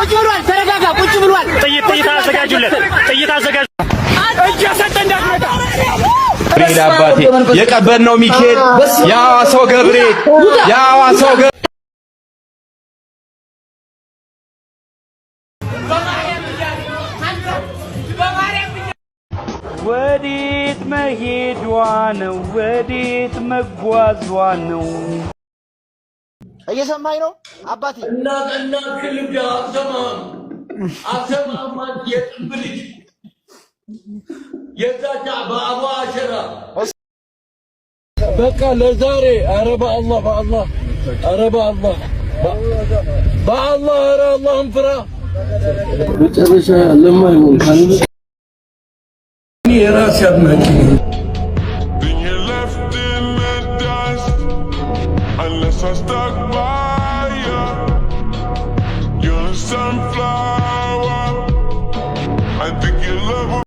ቁጭ ብሏል። ተረጋጋ። ቁጭ ብሏል። ጥይት አዘጋጁለት። ጥይት አዘጋጁ። እየሰጠ እንዳትመጣ ሪል አባቴ የቀበርነው ሚካኤል የሐዋሳው ገብርኤል የሐዋሳው ወዴት መሄዷ ነው? ወዴት መጓዟ ነው? እየሰማኝ ነው አባቴ። እና ክልጋ አሰማማ የጥብልጅ የዛቻ በአባ አሸራ በቃ ለዛሬ ኧረ በአላህ ኧረ በአላህ ኧረ አላህን ፍራ። መጨረሻ ለማይሆን ካለ የራስ ያድናቂ unless I stuck by you. You're a sunflower. I think you love